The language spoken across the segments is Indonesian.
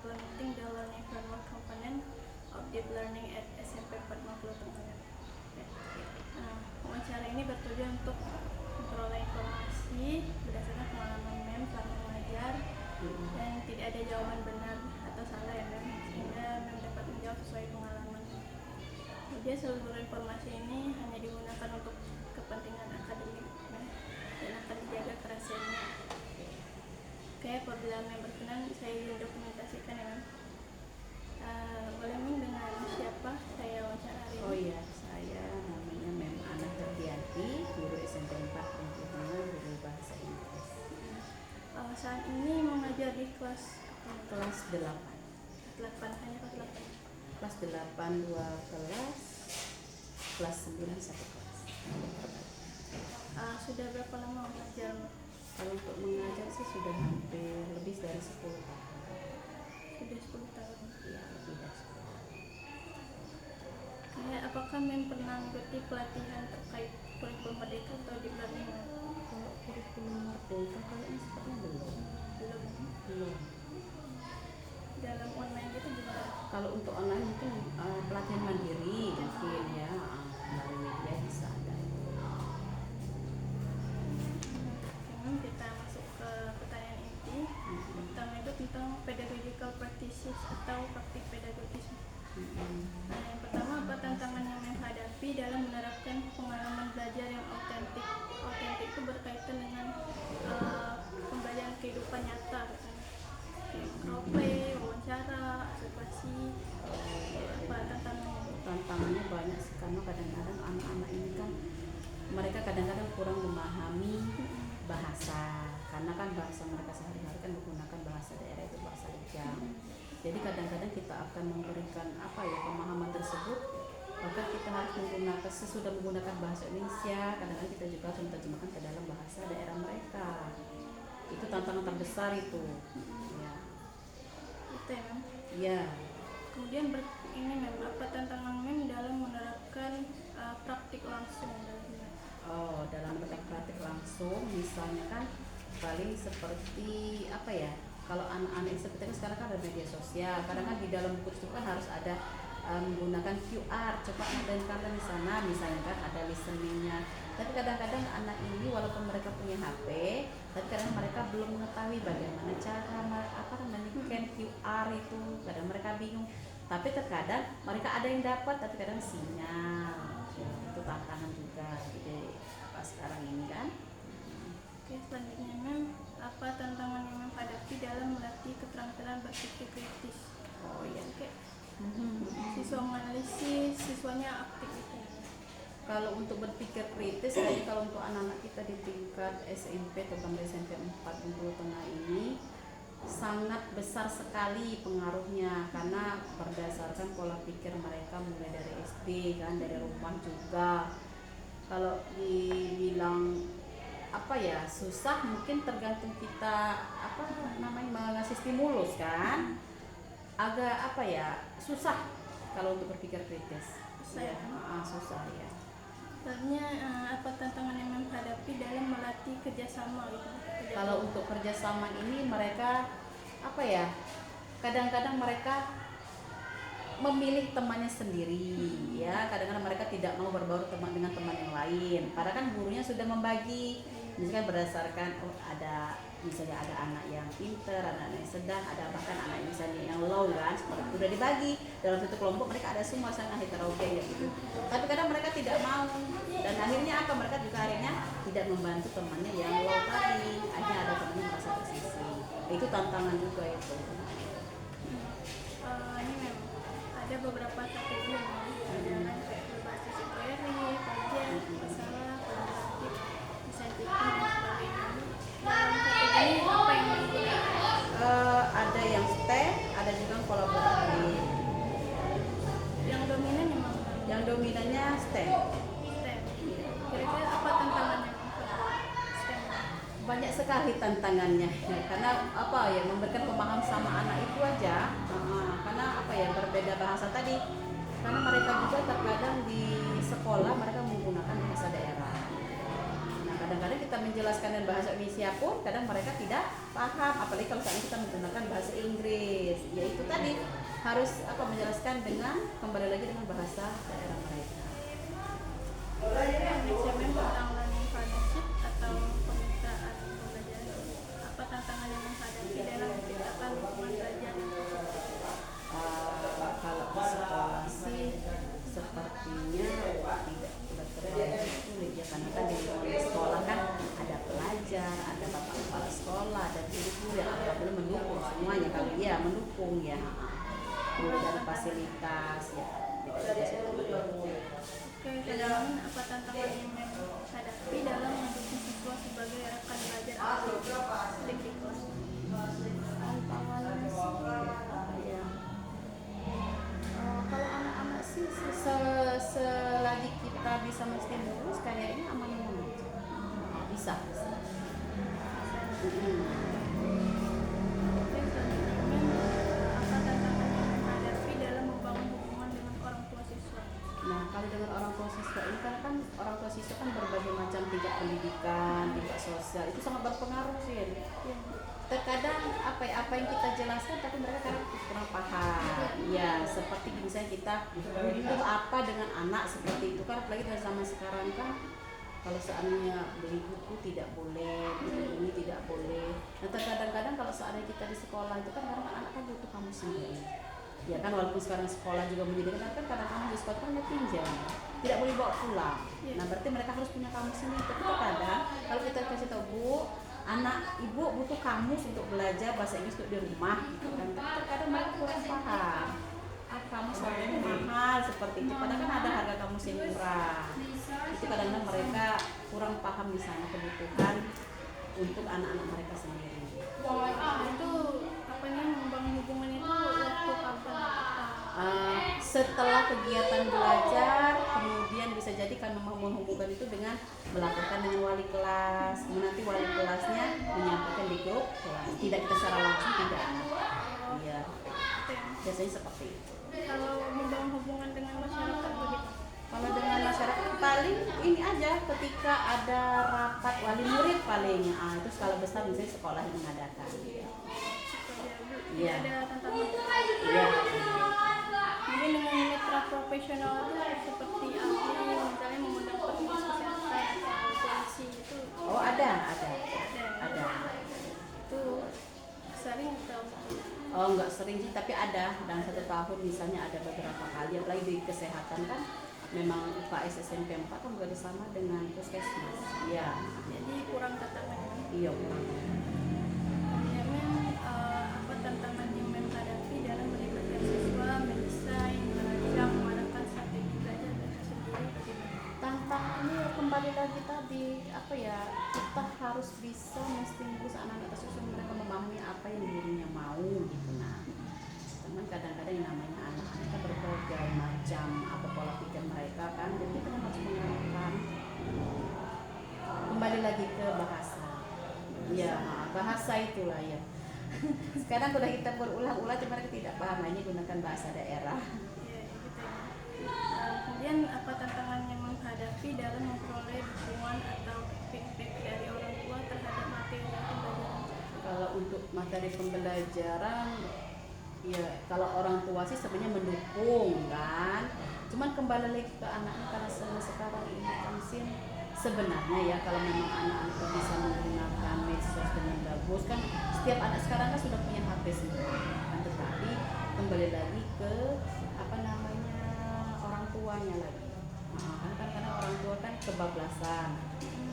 implementing the learning framework component of deep learning at SMP 40 Tengah. Wawancara ini bertujuan untuk memperoleh informasi berdasarkan pengalaman MEM selama mengajar dan tidak ada jawaban benar atau salah ya MEM, sehingga MEM dapat menjawab sesuai pengalaman. Kemudian seluruh informasi ini hanya digunakan untuk kepentingan akademik MEM dan akan dijaga kerahasiaannya. Oke, apabila MEM berkenan, saya ingin dokumentasikan ya MEM. Boleh MEM dengan siapa saya wawancara hari ini? Oh iya, saya namanya Mem Ana Ferdianti, guru SMP 4 Tengah, guru bahasa Inggris. Saat ini mengajar di kelas Kelas 8. 8, hanya kelas 8. Kelas 8 2 kelas, kelas 9 1 kelas. Sudah berapa lama mengajar? Kalau untuk mengajar sih sudah hampir lebih dari 10 tahun. Sudah 10 tahun. Iya, lebih dari 10 tahun. Apakah MEM pernah mengikuti pelatihan terkait kurikulum merdeka atau deep learning? Kalau kurikulum merdeka kayaknya sepertinya belum. Dalam online itu juga. Kalau untuk online mungkin pelatihan mandiri mungkin ya, melalui media bisa ada. Oke, kita masuk ke pertanyaan inti. Pertama itu tentang pedagogical practices atau praktik pedagogis. Yang pertama, apa tantangan yang menghadapi dalam menerapkan pengalaman belajar yang otentik? Otentik itu berkaitan dengan pembelajaran kehidupan nyata, role play, wawancara, observasi. Apa tantangannya? Tantangannya banyak sih, karena kadang-kadang anak-anak ini kan mereka kadang-kadang kurang memahami bahasa, karena kan bahasa mereka sehari-hari kan menggunakan bahasa daerah, itu bahasa Rejang. Jadi kadang-kadang kita akan memberikan pemahaman tersebut, bahkan kita harus menggunakan, sesudah menggunakan bahasa Indonesia, kadang-kadang kita juga harus menerjemahkan ke dalam bahasa daerah mereka. Itu tantangan terbesar itu. Ya. Itu ya, Mem. Ya. Kemudian ini Mem, apa tantangan MEM dalam menerapkan praktik langsung? Dalam praktik langsung, misalnya kan paling seperti kalau anak-anak seperti kan sekarang kan ada media sosial, kadang kan di dalam buku itu kan harus ada menggunakan QR, coba dan kalian di sana misalnya kan ada listeningnya. Tapi kadang-kadang anak ini walaupun mereka punya HP, tapi kadang mereka belum mengetahui bagaimana cara scan QR itu, kadang mereka bingung. Tapi terkadang mereka ada yang dapat, tapi kadang sinyal, itu tantangan juga. Jadi sekarang ini kan. Oke, selanjutnya Mem, apa tantangan yang Mem hadapi dalam melatih keterampilan berpikir kritis? Oh iya. Oke. Siswa menganalisis, siswanya aktif gitu. Kalau untuk berpikir kritis, jadi kalau untuk anak-anak kita di tingkat SMP, terutama SMP 4 Bengkulu Tengah ini sangat besar sekali pengaruhnya, karena berdasarkan pola pikir mereka mulai dari SD kan, dari rumah juga. Kalau dibilang susah, mungkin tergantung kita mengasih stimulus kan, agak susah kalau untuk berpikir kritis. Susah ya. Selanjutnya, apa tantangan yang menghadapi dalam melatih kerjasama gitu? Kalau untuk kerjasama ini mereka kadang-kadang mereka memilih temannya sendiri ya, kadang-kadang mereka tidak mau berbaur dengan teman yang lain, padahal kan gurunya sudah membagi, misalkan berdasarkan misalnya ada anak yang pinter, ada anak yang sedang, ada bahkan anak yang misalnya yang low kan, seperti itu udah dibagi dalam satu kelompok, mereka ada semua sangat heterogen ya gitu. Tapi kadang mereka tidak mau, dan akhirnya mereka juga akhirnya tidak membantu temannya yang low tadi, akhirnya ada temannya merasa tersisih. Itu tantangan juga itu. Ini memang ada beberapa strategi yang kayak berbasis query, kajian, masalah, kolaboratif, desain thinking dan sebagainya. Dalam strategi ini apa yang digunakan? Ada yang STEM, ada juga kolaboratif. Yang dominan yang mana? Yang dominannya STEM. STEM. Kira-kira apa tantangannya STEM? Banyak sekali tantangannya ya, karena memberikan pemahaman sama anak itu aja, karena berbeda bahasa tadi, karena mereka juga terkadang di sekolah mereka menggunakan bahasa daerah. Nah kadang-kadang kita menjelaskan dengan bahasa Indonesia pun kadang mereka tidak paham, apalagi kalau saat ini kita menggunakan bahasa Inggris. Yaitu tadi harus menjelaskan dengan kembali lagi dengan bahasa daerah mereka. Next tentang learning partnership atau kemitraan pembelajaran. Apa tantangan yang menghadapi dalam menciptakan lingkungan belajar yang positif? Kalau di sekolah sih sepertinya tidak terlalu sulit ya, karena kan di lingkungan sekolah kan ada pelajar, ada bapak kepala sekolah, ada guru yang apabila mendukung semuanya, kalau dia mendukung ya, mulai dari fasilitas ya. Oke, kedalaman apa tantangan yang menghadapi dalam mendukung siswa sebagai rekan belajar atau lead di kelas? Tantangannya sih apa ya? Kalau anak-anak sih selagi kita bisa menstimulus kayaknya aman-aman aja. Bisa. Oke, selanjutnya apa tantangan yang menghadapi dalam membangun hubungan dengan orang tua siswa? Nah, kalau dengan orang tua siswa ini kan orang tua siswa kan berbagai macam tingkat pendidikan, tingkat sosial, itu sangat berpengaruh sih. Terkadang apa yang kita jelaskan tapi mereka kadang kurang paham. Ya, seperti misalnya kita butuh apa dengan anak seperti itu kan, apalagi dalam zaman sekarang kan kalau seandainya beli buku tidak boleh, ini tidak boleh. Nah, terkadang kalau seandainya kita di sekolah itu kan kadang anak kan butuh kamu sendiri. Ya kan, walaupun sekarang sekolah juga menyediakan, kan kadang kamu di sekolah kan mau pinjam, tidak boleh bawa pulang. Nah, berarti mereka harus punya kamus sendiri. Tapi terkadang kalau kita kasih tahu, Bu, anak ibu butuh kamus untuk belajar bahasa Inggris untuk di rumah gitu kan, terkadang mereka kurang paham. Kamus harganya mahal seperti itu, padahal kan ada harga kamus yang murah. Itu kadang-kadang mereka kurang paham di sana kebutuhan untuk anak-anak mereka sendiri. Itu membangun hubungan itu waktu kapan? Setelah kegiatan belajar, kemudian bisa jadi kan menghubungkan itu dengan melaporkan dengan wali kelas, nanti wali kelasnya menyampaikan di grup kelas, tidak kita secara langsung, tidak. Iya, biasanya seperti itu. Kalau membangun hubungan dengan masyarakat begitu? Kalau dengan masyarakat paling ini aja, ketika ada rapat wali murid paling, itu skala besar misalnya sekolah yang mengadakan. Iya. Ada tantangan. Iya. Mungkin dengan mitra profesional itu seperti ahli, misalnya mengundang petugas kesehatan atau polisi itu. Oh, ada. Itu sering atau? Oh, enggak sering sih, tapi ada dalam 1 tahun misalnya ada beberapa kali, apalagi di kesehatan kan memang UKS SMP 4 kan bekerjasama dengan puskesmas. Iya. Jadi kurang tantangan. Iya, kurang. Apa tantangan yang menghadapi dalam melibatkan siswa mendesain, merancang, mengarahkan strategi belajar mereka sendiri? Tantangannya kembali lagi tadi kita harus bisa menstimulus anak-anak tersebut mereka memahami apa yang dirinya mau gitu. Nah, teman kadang-kadang yang namanya anak-anak kita berbagai macam pola pikir mereka kan, jadi kita harus mengarahkan kembali lagi ke bahasa. Ya, bahasa itulah ya. Sekarang sudah kita berulang-ulang cuma mereka tidak paham, ini gunakan bahasa daerah. Ya, gitu ya. Kemudian apa tantangan yang menghadapi dalam memperoleh dukungan atau feedback dari orang tua terhadap materi pembelajaran? Kalau untuk materi pembelajaran, ya kalau orang tua sih sebenarnya mendukung kan. Cuman kembali lagi ke anaknya, karena sekarang ini kan sebenarnya ya kalau memang anak-anak bisa menggunakan medsos dengan bagus kan, setiap anak sekarang kan sudah punya HP sendiri kan, tetapi kembali lagi ke orang tuanya lagi. Nah, kan karena orang tua kan kebablasan,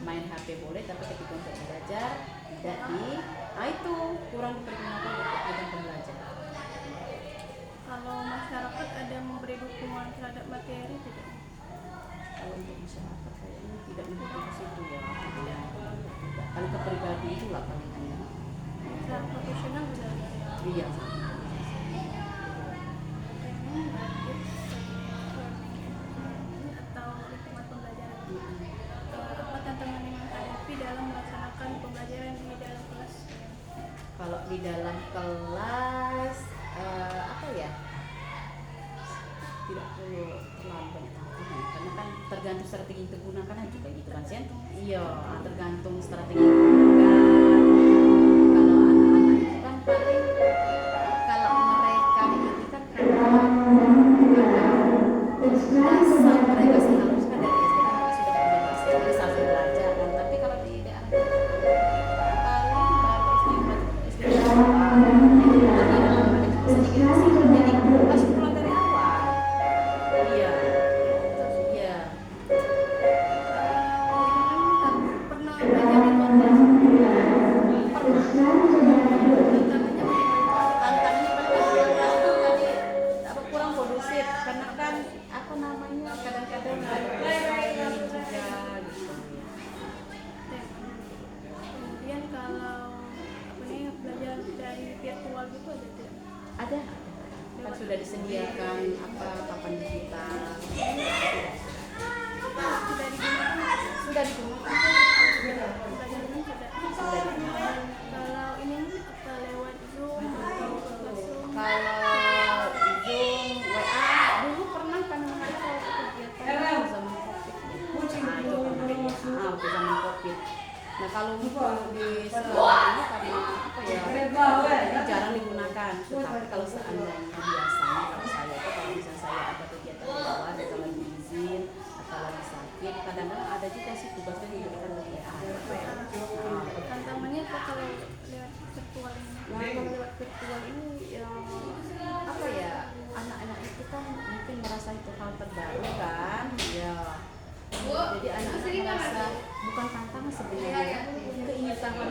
main HP boleh tapi ketika untuk belajar tidak itu kurang dipergunakan untuk ajang pembelajaran. Kalau masyarakat ada memberi dukungan terhadap materi tidak? Kalau untuk masyarakat kayaknya tidak mendukung ke situ ya. Paling ke pribadi itulah paling hanya. Mitra profesional sudah ada. Iya. Atau lingkungan pembelajaran. Apa tantangan yang menghadapi dalam melaksanakan pembelajaran di dalam kelas? Kalau di dalam kelas tidak perlu terlalu banyak tantangan karena kan tergantung strategi yang digunakan juga gitu kan Sen. Iya, tergantung strategi yang digunakan. Kalau anak-anak itu kan paling kalau mereka itu kan karena dasar mereka seharusnya dari SD kan mereka sudah punya bahasa Inggris sambil belajar kan. Tapi kalau di daerah paling baru SD jadi harus pulang dari awal. Iya, iya. Pernah belajar di luar negeri? Tantangannya tadi apa kurang kondusif karena kan apa namanya kadang-kadang ada ini juga gitu ya. Kemudian kalau apa nih belajar dari virtual gitu ada tidak? Ada kan sudah disediakan apa papan digital Sudah digunakan? sudah digunakan Belajar ini sudah. sudah digunakan. Kalau ini apa lewat Zoom atau Zoom? Kalau Zoom WA dulu pernah kan namanya kalau kegiatan zaman Covid itu waktu zaman Covid. Nah kalau untuk di sekolah ini karena apa ya ini jarang digunakan. Tetapi kalau seandainya biasanya kalau saya itu kalau misalnya saya ada kegiatan di luar atau lagi izin atau lagi sakit kadang-kadang ada juga sih tugasnya diberikan oleh WA. Tantangannya apa kalau lewat virtual ini? Nah, kalau lewat virtual ini ya apa ya anak-anak itu kan mungkin merasa itu hal terbaru kan ya jadi anak-anak merasa bukan tantangan sebenarnya keingin tantangan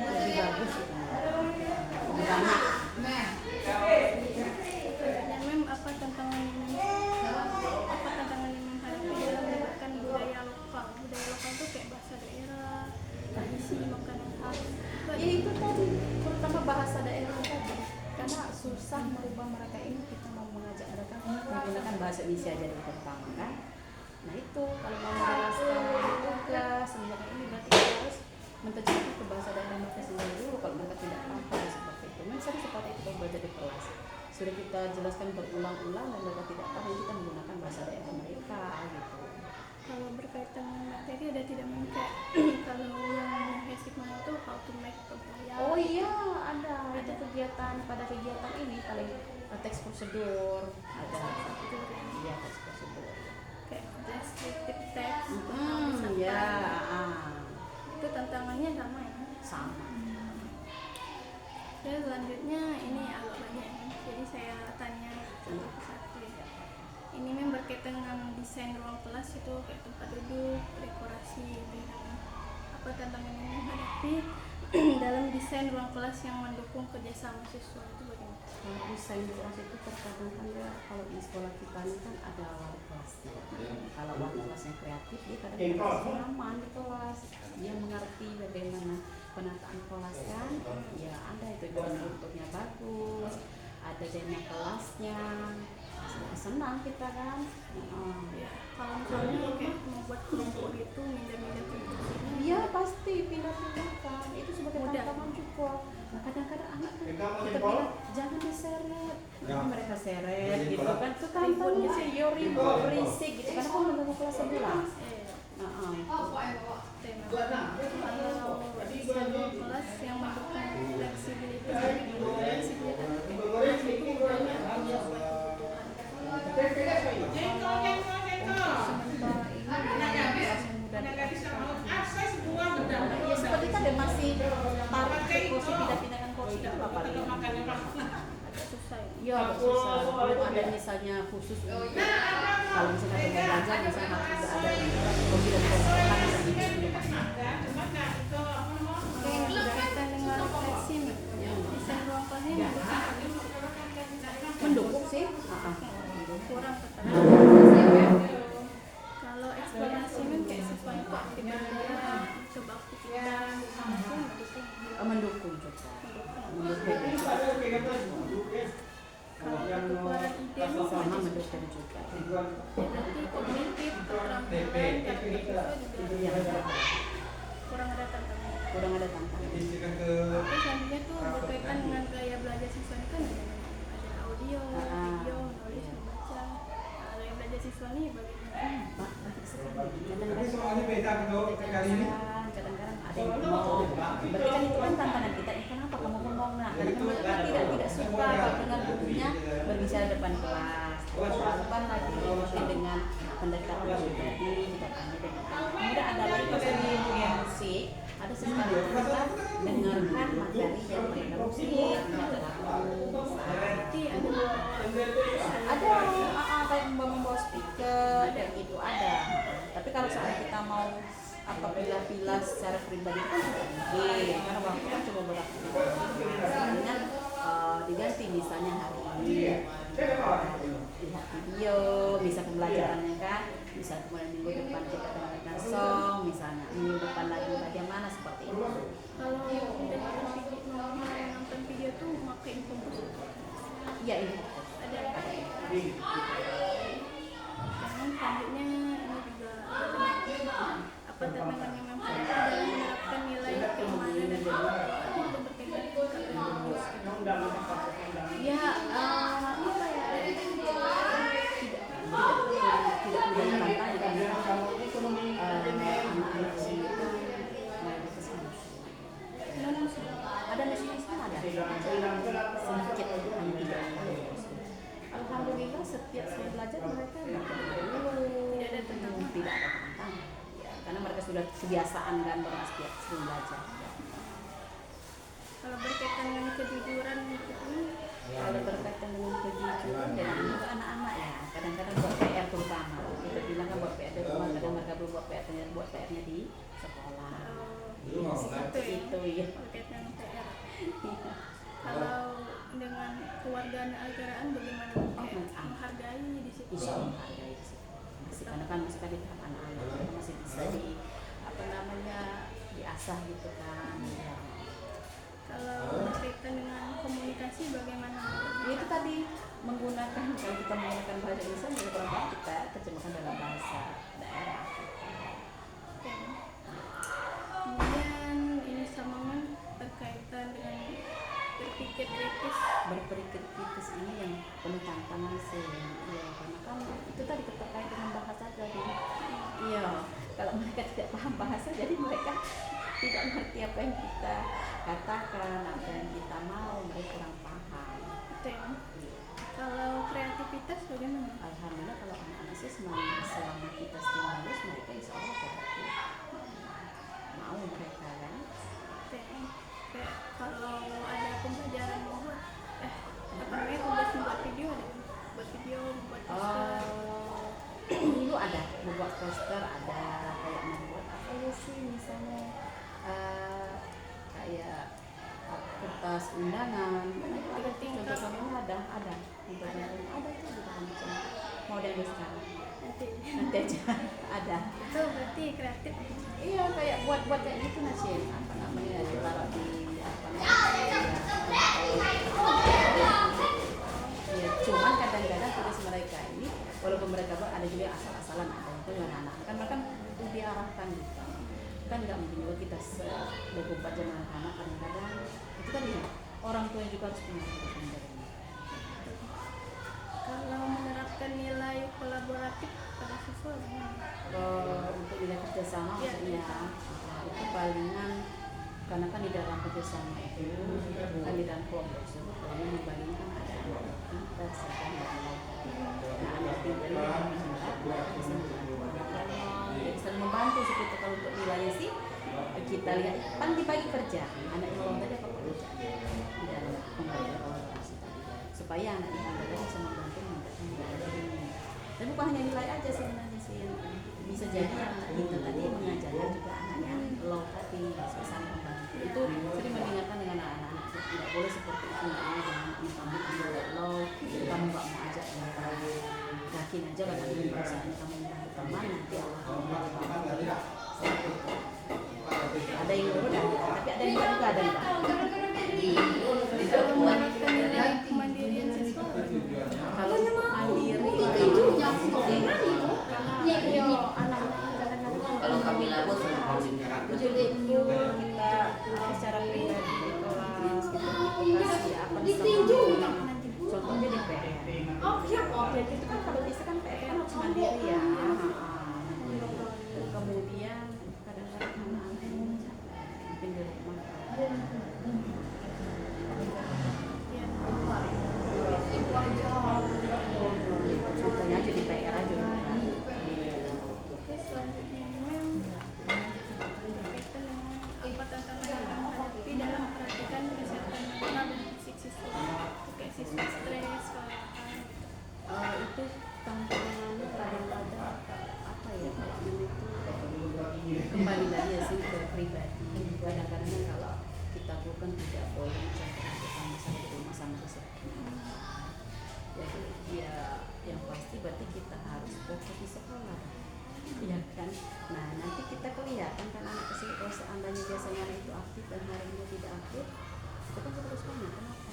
lebih bagus gitu. Banyak. Dan mem apa tantangan ini? Apa tantangan yang menghadapi dalam menerapkan budaya lokal? Budaya lokal itu kayak bahasa daerah, tradisi, makanan khas. Ya itu tadi terutama bahasa daerah tadi karena susah merubah mereka ini kita mau mengajak mereka menggunakan bahasa Indonesia jadi pertama kan. Nah itu kalau mau menjelaskan tugas sebenarnya ini berarti kita harus menerjemahkan ke bahasa daerah mereka sendiri dulu kalau mereka tidak paham seperti itu. Misalnya seperti itu kalau belajar di kelas sudah kita jelaskan berulang-ulang dan mereka tidak paham kita menggunakan bahasa daerah mereka gitu. Kalau berkaitan dengan materi ada tidak mungkin kayak kalau yang basic mana tuh how to make papaya. Oh iya ada kegiatan pada kegiatan ini paling teks prosedur ada itu iya teks prosedur Kayak descriptive text. ya Itu tantangannya sama ya. sama Dan selanjutnya ini agak banyak ya. Jadi saya tanya satu persatu ya. Ini memang berkaitan dengan desain ruang kelas itu kayak tempat duduk, dekorasi gitu ya. Apa tantangan yang menghadapi dalam desain ruang kelas yang mendukung kerjasama siswa itu bagaimana? kalau desain kelas itu terkadang kan ya kalau di sekolah kita ini kan ada wali kelas kalau wali kelasnya kreatif dia kadang-kadang nyaman di kelas dia mengerti bagaimana penataan kelas kan ya ada itu bentuknya bagus ada tema kelasnya senang kita kan Ya, kalau misalnya kayak membuat kelompok itu mindah-mindah kursinya. iya pasti pindah-pindahkan itu sebagai Mudah. tantangan juga nah, kadang-kadang anak kan kita bilang jangan diseret mereka seret gitu kan itu tantangan sih yo ribut berisik gitu karena kan mengganggu kelas sebelah Kalau desain ruang kelas yang mendukung fleksibilitas jadi fleksibilitas itu kayak kelas itu banyak punya sesuai kebutuhan. Ya seperti tadi masih tarik ke kursi pindah-pindahkan kursi itu apa nih? Agak susah ya. Iya agak susah. Belum ada misalnya khusus untuk kalau misalnya ada belajar misalnya harus ada kursi dan kursi Berkaitan dengan refleksi, desain ruang kelasnya mendukung sih. kurang kata. Kalau eksplorasi kan kayak sesuai aktivitas, coba aktivitas, Mendukung juga. Kalau pertukaran ide Sama mendukung juga. berarti kognitif, keterampilan, siswa juga kurang ada tantangan. Kurang ada tantangan. Terus selanjutnya tuh berkaitan dengan gaya belajar siswa ini kan ada audio, video, nulis, membaca. Gaya belajar siswa nih bagaimana? Baik sekali. Kadang-kadang ada yang bengong. Berarti kan itu kan tantangan kita. Kenapa kamu bengong? Nah, kadang-kadang mereka tidak suka kalau dengan gurunya berbicara depan kelas. Bukan lagi mungkin dengan pendekatan pribadi, kita tanya dengan kemudian ada lagi pas di musik, ada sesekali kita dengarkan materi yang mereka musik, ada lagu, ada kayak membawa speaker dan itu ada. Tapi kalau saat kita mau apabila secara pribadi kan tidak mungkin karena waktu kan cuma berapa misalnya diganti misalnya hari ini lihat video bisa pembelajarannya kan bisa kemudian minggu depan kita dengarkan song misalnya minggu depan lagi bagaimana seperti itu. Kalau nonton video tuh pakai infografis? Iya ini ada. Namun selanjutnya ini juga apa tantangan yang memang dalam menerapkan nilai keimanan dan keagamaan untuk berkaitan dengan ya apa ya tidak menjadi tantangan anak-anak sini itu mayoritas muslim. Ada muslim ada sedikit hanya tidak. Alhamdulillah setiap saya belajar mereka tidak ada tantangan ya, karena mereka sudah kebiasaan kan setiap sering belajar. Kalau berkaitan dengan kejujuran itu kalau berkaitan dengan kejujuran dan juga anak-anak ya kadang-kadang buat PR terutama kita bilang kan buat PR di rumah kadang mereka belum buat PR-nya di sekolah seperti itu ya berkaitan dengan PR. Kalau dengan kewarganegaraan bagaimana? Menghargai di situ. Bisa menghargai di situ. Masih karena kan masih kan di tahap anak-anak masih bisa di diasah gitu kan. Ya. Kalau berkaitan dengan komunikasi bagaimana? Itu tadi menggunakan kalau kita menggunakan bahasa Indonesia lebih kurang kita terjemahkan dalam bahasa daerah. Oke. Kemudian ini sambungan berkaitan dengan berpikir kritis ini yang penuh tantangan sih ya karena kan itu tadi terkait dengan bahasa tadi iya kalau mereka tidak paham bahasa jadi mereka tidak mengerti apa yang kita katakan apa yang kita mau mereka kurang paham. Kalau kreativitas bagaimana? Alhamdulillah kalau anak-anak sih selama kita stimulus mereka insya Allah kreatif mau mereka kan. Kalau ada pembelajaran membuat tugas membuat video membuat poster. Dulu ada membuat poster ada kayak membuat apa ya sih misalnya kayak kertas undangan ada contoh-contohnya ada tuh di dalam mau dan sekarang nanti aja ada itu berarti kreatif. iya kayak buat kayak gitu nasi apa namanya ditaruh di apa namanya ya cuman kadang-kadang tulis mereka ini walaupun mereka ada juga yang asal-asalan ada itu dengan anak kan mereka diarahkan gitu kan nggak mungkin juga kita 24 jam anak kadang-kadang itu kan ya orang tua yang juga harus punya. Kalau menerapkan nilai kolaboratif pada siswa untuk nilai kerjasama maksudnya itu palingan karena kan di dalam kerjasama itu kan di dalam kelompok tersebut kalau membandingkan ada pintar sedang dan nah ada pintar yang bisa saling membantu seperti kalau untuk nilainya sih kita lihat kan dibagi kerja anak yang tadi apa kerja di dalam pembelajaran kolaborasi tadi supaya anak yang tadi bisa membantu meningkatkan nilai ini dan bukan hanya nilai aja sebenarnya sih bisa jadi anak kita tadi mengajarkan juga anaknya low tadi saling membantu itu sering mengingatkan dengan anak-anak tidak boleh seperti itu jangan kamu low kamu nggak mau ajak yakin aja kalau nanti perasaannya kamu membantu teman nanti Allah ada yang nurut tapi ada yang juga ada yang kemandirian siswa kalau mandiri kalau kami labut jadi kita secara pribadi di kelas kita kasih apa contohnya di PR jadi itu kan kalau bisa kan PR harus mandiri iya sih ke pribadi. Kadang-kadang kan kalau kita bukan tidak boleh mencampur urusan masalah di rumah sama seseorang. Jadi ya yang pasti berarti kita harus fokus di sekolah, ya kan. Nah nanti kita kelihatan kan anak kecil kalau seandainya biasanya hari itu aktif dan hari ini tidak aktif, kita terus tanya kenapa.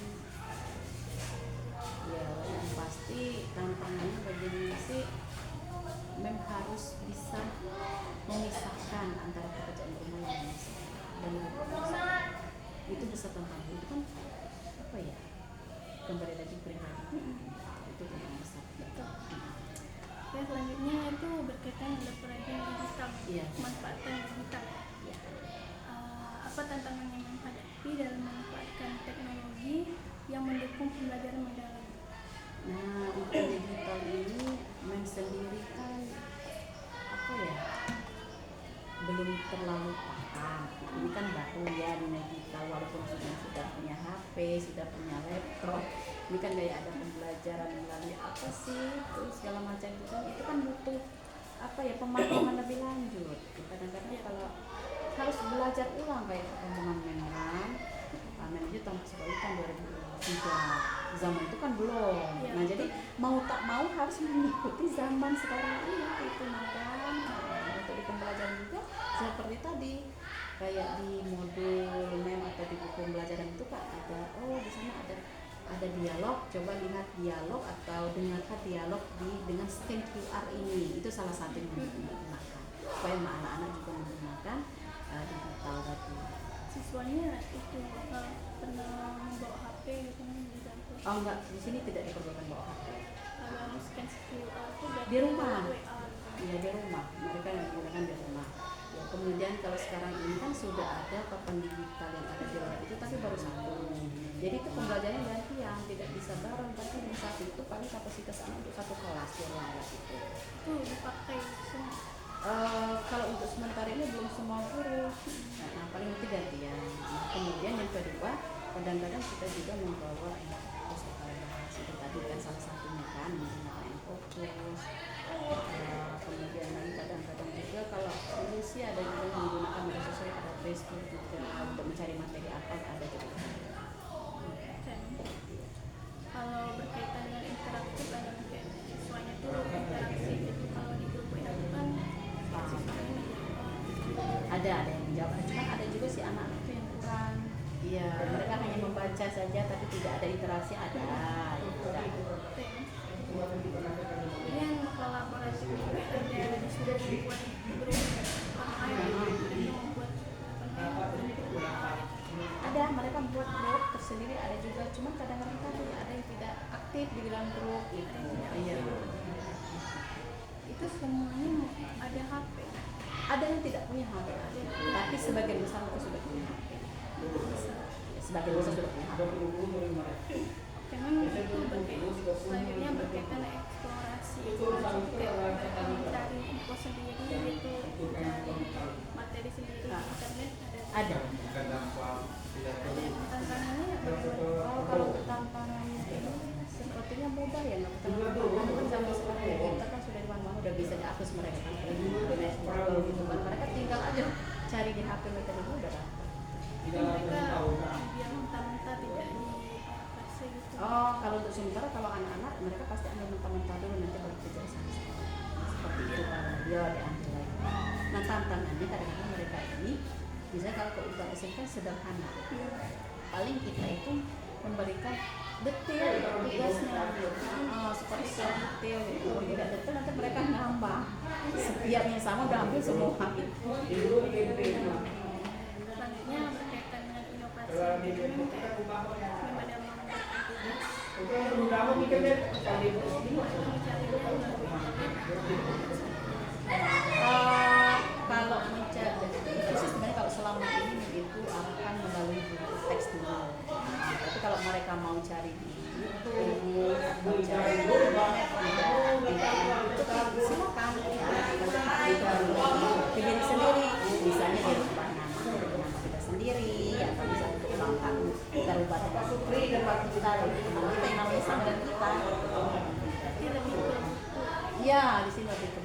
Ya yang pasti tantangannya bagaimana sih harus bisa memisahkan antara pekerjaan rumah yang dan sekolah. Itu bisa tantangan itu kan apa ya, kembali lagi pribadi. Itu tantangan besar. Ya selanjutnya itu berkaitan dengan pelajaran digital, manfaatkan digital. Ya. Apa tantangan yang menghadapi dalam memanfaatkan teknologi yang mendukung pembelajaran mendalam? Nah untuk digital ini sendiri kan apa ya, belum terlalu paham. Ini kan baru ya dunia digital, walaupun sudah punya HP, sudah punya laptop. Ini kan kayak ada pembelajaran melalui apa sih terus segala macam itu kan butuh apa ya, pemahaman lebih lanjut. Kadang-kadang kalau harus belajar ulang kayak perkembangan Menhan itu tahun sekali kan 2003, zaman itu kan belum. Nah jadi mau tak mau harus mengikuti zaman sekarang ini itu makan. Untuk di pembelajaran juga seperti tadi kayak di modul MEM atau di buku pembelajaran itu Kak ada di sana ada dialog, coba lihat dialog atau dengarkan dialog dengan scan QR ini, itu salah satu yang digunakan supaya anak-anak juga menggunakan digital tadi. Siswanya itu pernah membawa HP gitu kan di kantor? Oh enggak, di sini tidak diperbolehkan bawa HP. Kalau scan QR itu di rumah. Iya di rumah, mereka yang menggunakan di rumah. Ya, kemudian kalau sekarang ini kan sudah ada papan digital yang ada di rumah itu, tapi baru satu. Jadi itu pembelajarannya gantian, tidak bisa bareng, tapi yang satu itu paling kapasitas anak untuk satu kelas di ruang kelas itu. Itu dipakai semua. Kalau untuk sementara ini belum semua guru, nah paling nanti gantian. Nah, kemudian yang kedua, kadang-kadang kita juga membawa pustaka itu tadi kan salah satunya kan menggunakan fokus. Kemudian lagi kadang-kadang juga kalau dulu sih ada juga yang menggunakan media sosial, ada Facebook juga untuk mencari materi apa ada juga. Kalau berkaitan dengan interaktif ada kayak siswanya tuh interaksi gitu, kalau di grup WA kan ada yang menjawab, cuma ada juga si anak itu yang kurang. Iya, mereka hanya membaca saja tapi tidak ada interaksi, ada. Kemudian kolaborasi juga ada sudah dibuat grup ada, mereka membuat grup tersendiri, ada juga, cuma kadang-kadang ada yang tidak aktif di dalam grup gitu. Iya. Itu semuanya ada HP. Ada yang tidak punya HP, tapi sebagian besar mereka sudah punya HP. Sebagian besar sudah punya HP. Memang itu selanjutnya berkaitan eksplorasi, mencari info sendiri gitu, mencari materi sendiri di internet ada. Tantangannya kalau tantangannya ini sepertinya mudah ya, nggak kan zaman sekarang ya, kita kan sudah di mana-mana udah bisa diakses mereka kan, gitu kan, mereka tinggal aja cari di HP mereka dulu udah dapat. Mereka biar mentah-mentah tidak diaplikasi gitu. Oh, kalau untuk sementara kalau anak-anak mereka pasti ambil mentah-mentah dulu, nanti baru kerja di sana seperti itu kalau dia diambil lagi. Nah tantangannya kadang-kadang mereka ini misalnya kalau keutuhan SMK sederhana, paling kita itu memberikan detail tugasnya, seperti secara detail. Kalau tidak detail nanti mereka nambah, setiap yang sama udah ambil semua. Selanjutnya berkaitan dengan inovasi, memang ada kalau mencari itu sebenarnya kalau selama ini itu akan melalui buku teks dulu. Tapi kalau mereka mau cari di YouTube, mau cari di internet, silakan. Pilih sendiri, misalnya dia rubah nama kita sendiri, atau bisa untuk langkah kita rubah dengan kita yang namanya sama dan kita. Iya, di sini lebih ke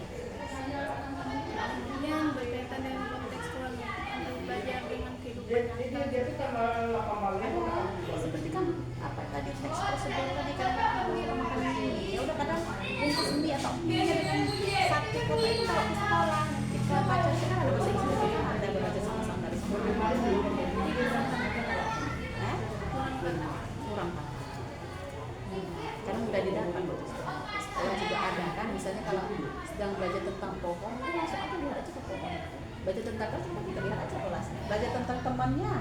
kemudian berkaitan dengan konteks keluarga belajar dengan kehidupan nyata. Ada seperti kan apa tadi teks prosedur tadi kan kalau makan mie ya udah kadang bungkus mie atau mie dengan satu kota itu kalau di sekolah kita baca sih kan ada bahasa Inggris ada belajar sama-sama dari sekolah. Kurang kan? Karena mudah didapat buat sekolah juga ada kan, misalnya kalau sedang belajar tentang pohon itu langsung aja lihat aja ke pohon, belajar tentang kan kita lihat aja kelasnya, belajar tentang temannya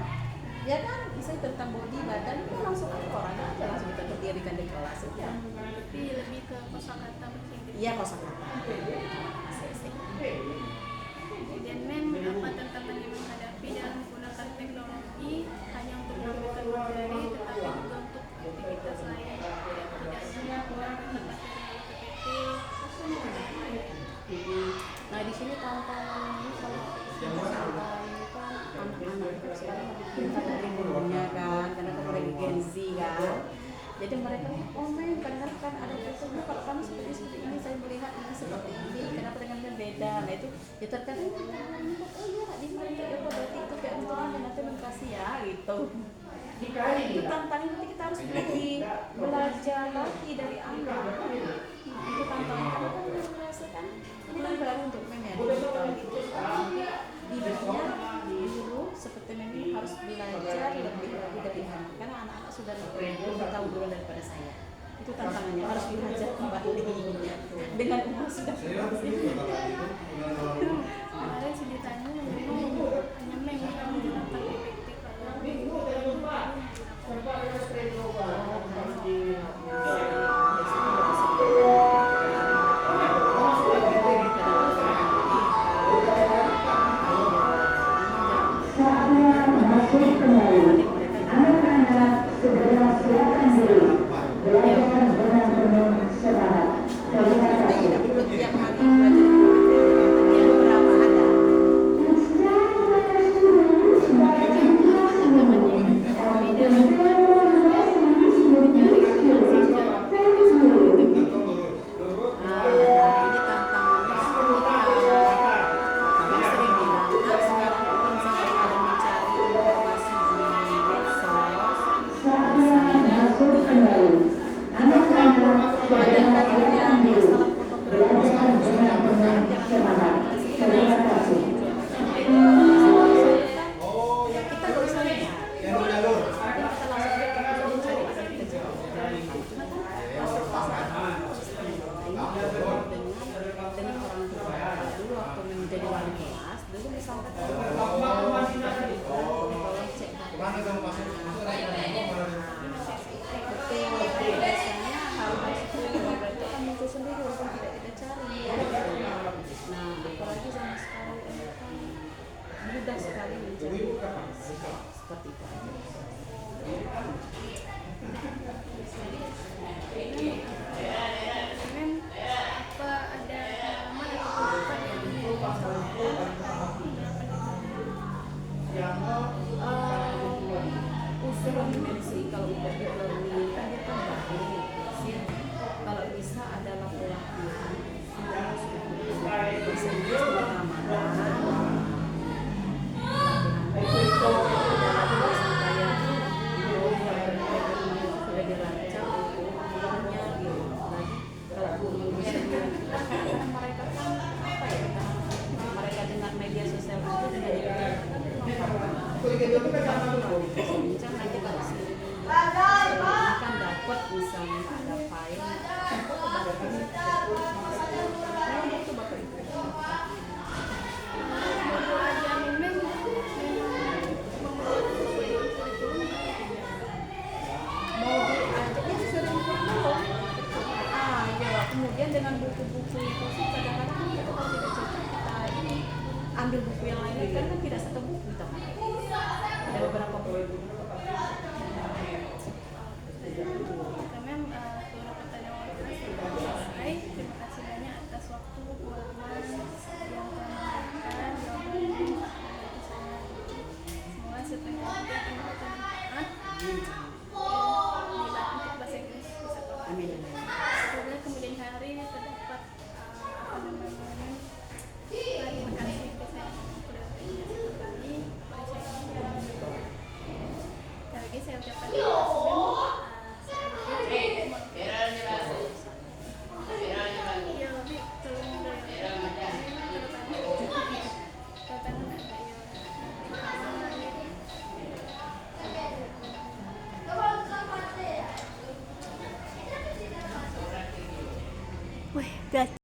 ya kan, misalnya tentang body badan itu langsung aja orangnya aja langsung kita berdirikan di kelas ya. Tapi lebih ke kosakata bahasa Inggris. Iya kosakata. Kemudian apa tantangan yang menghadapi dalam menggunakan teknologi hanya untuk mengambilkan materi, tetapi juga untuk aktivitas lain, tidak hanya menggunakan materi PPT, Nah di sini tantangan ini kalau tantangan ini kan anak-anak itu sekarang lebih pintar dari gurunya kan, karena kan mereka Gen Z kan. Jadi mereka kadang kan ada fotonya kalau kamu seperti ini saya melihat ini seperti ini, kenapa dengan kan beda. Nah itu ya terkadang oh iya di mana ya berarti itu kayak aturan dan nanti kasih ya gitu. Itu tantangan nanti kita harus belajar lagi dari anak. Itu tantangan karena kan merasa kan ini kan baru untuk digital gitu. Nanti bibitnya dulu seperti ini harus belajar lebih lagi dari anak karena anak-anak sudah lebih tahu dulu daripada saya. Itu tantangannya harus belajar kembali dengan umur sudah kemarin sih ditanya hanya menggunakan PPT ambil buku yang lain kan tidak satu buku kita ada beberapa buku. Kami seluruh pertanyaan sudah selesai. Terima kasih banyak atas waktu pengalaman yang telah memberikan jawaban semoga setelah ini akan bermanfaat untuk bahasa Inggris bisa Amin. semoga kemudian hari terdapat terima kasih saya sudah kembali. saya ucapkan terima kasih. Iya, tapi tolong udah ya. Tanda tangan ada ya. Wih,